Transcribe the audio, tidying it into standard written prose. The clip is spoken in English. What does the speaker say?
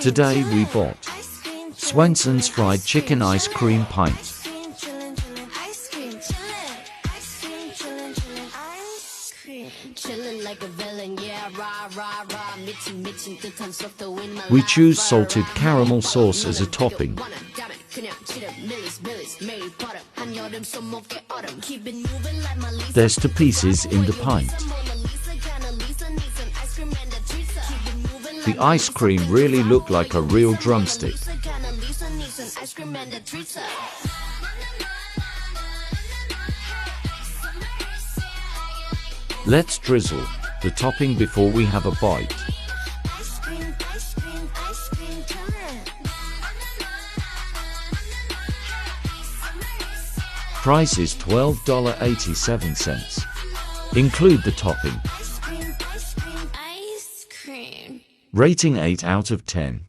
Today we bought Swensens fried chicken ice cream pint. We choose salted caramel sauce as a topping. There's 2 pieces in the pint. The ice cream really looked like a real drumstick. Let's drizzle the topping before we have a bite. Price is $12.87. Include the topping. Rating 8 out of 10.